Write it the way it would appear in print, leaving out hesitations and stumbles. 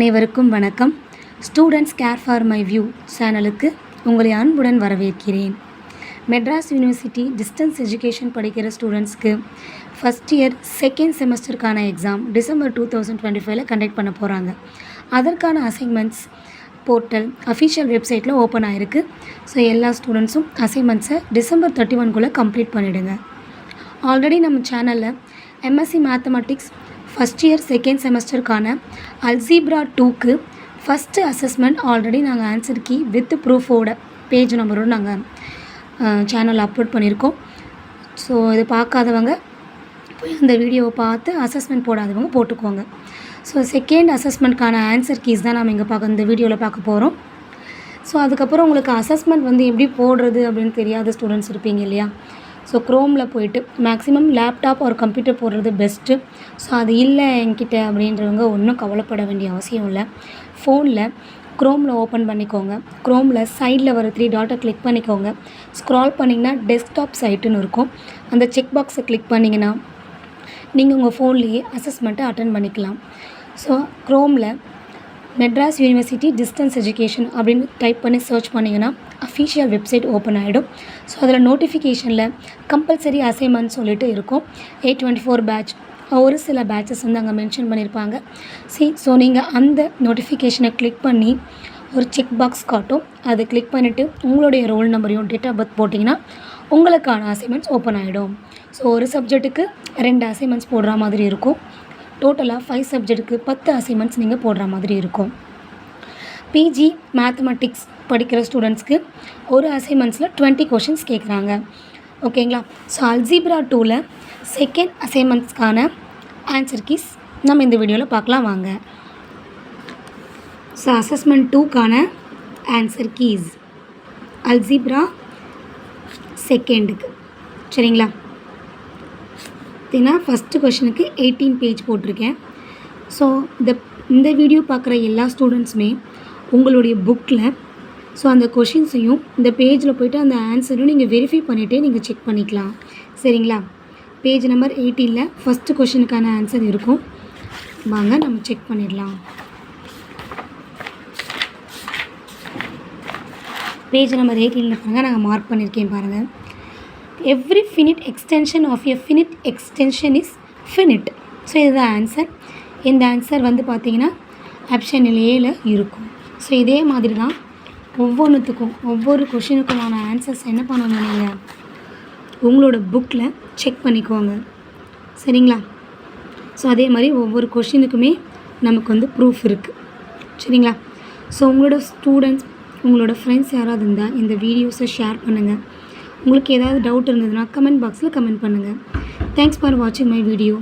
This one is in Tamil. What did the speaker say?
அனைவருக்கும் வணக்கம். Students care for my view சேனலுக்கு உங்களை அன்புடன் வரவேற்கிறேன். மெட்ராஸ் யூனிவர்சிட்டி டிஸ்டன்ஸ் எஜுகேஷன் படிக்கிற ஸ்டூடெண்ட்ஸ்க்கு ஃபஸ்ட் இயர் செகண்ட் செமஸ்டருக்கான எக்ஸாம் டிசம்பர் 2025 கண்டக்ட் பண்ண போகிறாங்க. அதற்கான அசைன்மெண்ட்ஸ் போர்ட்டல் அஃபிஷியல் வெப்சைட்டில் ஓப்பன் ஆகிருக்கு. ஸோ எல்லா ஸ்டூடெண்ட்ஸும் அசைன்மெண்ட்ஸை டிசம்பர் 31 கம்ப்ளீட் பண்ணிவிடுங்க. ஆல்ரெடி நம்ம சேனலில் MSc mathematics first year second செமஸ்டருக்கான அல்ஜீப்ரா 2க்கு ஃபஸ்ட்டு அசஸ்மெண்ட் ஆல்ரெடி நாங்கள் ஆன்சர் கீ வித் ப்ரூஃபோட பேஜ் நம்பரோடு நாங்கள் சேனலில் அப்லோட் பண்ணியிருக்கோம். ஸோ இது பார்க்காதவங்க போய் அந்த வீடியோவை பார்த்து அசஸ்மெண்ட் போடாதவங்க போட்டுக்கோங்க. ஸோ செகண்ட் அசஸ்மெண்ட்கான ஆன்சர் கீஸ் தான் நம்ம இங்கே இந்த வீடியோவில் பார்க்க போகிறோம். ஸோ அதுக்கப்புறம் உங்களுக்கு அசஸ்மெண்ட் எப்படி போடுறது அப்படின்னு தெரியாத ஸ்டூடெண்ட்ஸ் இருப்பீங்க இல்லையா? ஸோ க்ரோமில் போய்ட்டு மேக்ஸிமம் லேப்டாப் ஒரு கம்ப்யூட்டர் போடுறது பெஸ்ட்டு. ஸோ அது இல்லை என்கிட்ட அப்படின்றவங்க ஒன்றும் கவலைப்பட வேண்டிய அவசியம் இல்லை. ஃபோனில் க்ரோமில் ஓப்பன் பண்ணிக்கோங்க. க்ரோமில் சைடில் வர 3 டாட்டை கிளிக் பண்ணிக்கோங்க. ஸ்க்ரால் பண்ணிங்கன்னா டெஸ்க்டாப் சைட்டுன்னு இருக்கும். அந்த செக் பாக்ஸை கிளிக் பண்ணிங்கன்னா நீங்கள் உங்கள் ஃபோன்லேயே அசஸ்மெண்ட்டை அட்டன் பண்ணிக்கலாம். ஸோ க்ரோமில் மெட்ராஸ் யூனிவர்சிட்டி டிஸ்டன்ஸ் எஜுகேஷன் அப்படின்னு டைப் பண்ணி சர்ச் பண்ணிங்கன்னா அஃபிஷியல் வெப்சைட் ஓப்பன் ஆகிடும். ஸோ அதில் நோட்டிஃபிகேஷனில் கம்பல்சரி அசைன்மெண்ட் சொல்லிட்டு இருக்கும். 824 பேட்ச் ஒரு சில பேட்சஸ் அங்கே மென்ஷன் பண்ணியிருப்பாங்க. ஸோ நீங்கள் அந்த நோட்டிஃபிகேஷனை கிளிக் பண்ணி ஒரு செக் பாக்ஸ் காட்டும். அதை கிளிக் பண்ணிவிட்டு உங்களுடைய ரோல் நம்பரையும் டேட் ஆஃப் பர்த் போட்டிங்கன்னா உங்களுக்கான அசைன்மெண்ட்ஸ் ஓப்பன் ஆகிடும். ஸோ ஒரு சப்ஜெக்ட்டுக்கு 2 அசைன்மெண்ட்ஸ் போடுற மாதிரி இருக்கும். டோட்டலாக 5 சப்ஜெக்ட்டுக்கு 10 அசைன்மெண்ட்ஸ் நீங்கள் போடுற மாதிரி இருக்கும். பிஜி மேத்தமெட்டிக்ஸ் படிக்கிற ஸ்டூடெண்ட்ஸ்க்கு ஒரு அசைன்மெண்ட்ஸில் 20 கொஷின்ஸ் கேட்குறாங்க. ஓகேங்களா? ஸோ அல்ஜீப்ரா 2ல் செகண்ட் அசைன்மெண்ட்ஸ்க்கான ஆன்சர் கீஸ் நம்ம இந்த வீடியோவில் பார்க்கலாம் வாங்க. ஸோ அசஸ்மெண்ட் 2க்கான ஆன்சர் கீஸ் அல்ஜீப்ரா செகண்டுக்கு சரிங்களா? பார்த்தீங்கன்னா ஃபஸ்ட்டு கொஷனுக்கு 18 பேஜ் போட்டிருக்கேன். ஸோ இந்த வீடியோ பார்க்குற எல்லா ஸ்டூடெண்ட்ஸுமே உங்களுடைய புக்கில் ஸோ அந்த கொஷின்ஸையும் இந்த பேஜில் போய்ட்டு அந்த ஆன்சரையும் நீங்கள் வெரிஃபை பண்ணிவிட்டே நீங்கள் செக் பண்ணிக்கலாம். சரிங்களா? பேஜ் நம்பர் 18ல் ஃபஸ்ட்டு கொஷனுக்கான ஆன்சர் இருக்கும். வாங்க நம்ம செக் பண்ணிடலாம். பேஜ் நம்பர் 18ல் பாருங்கள், நாங்கள் மார்க் பண்ணியிருக்கேன் பாருங்கள். Every finite extension of a finite extension is finite. So இதுதான் ஆன்சர். இந்த ஆன்சர் பார்த்தீங்கன்னா ஆப்ஷன் ஏல இருக்கும். ஸோ இதே மாதிரி தான் ஒவ்வொன்றுத்துக்கும் ஒவ்வொரு கொஷினுக்குமான ஆன்சர்ஸ் என்ன பண்ணணும், நீங்கள் உங்களோட புக்கில் செக் பண்ணிக்கோங்க. சரிங்களா? ஸோ அதே மாதிரி ஒவ்வொரு கொஷினுக்குமே நமக்கு ப்ரூஃப் இருக்குது. சரிங்களா? ஸோ உங்களோட ஸ்டூடெண்ட்ஸ் உங்களோட ஃப்ரெண்ட்ஸ் யாராவது இருந்தால் இந்த வீடியோஸை ஷேர் பண்ணுங்கள். உங்களுக்கு ஏதாவது டவுட் இருந்ததுன்னா கமெண்ட் பாக்ஸில் கமெண்ட் பண்ணுங்கள். தேங்க்ஸ் ஃபார் வாட்சிங் மை வீடியோ.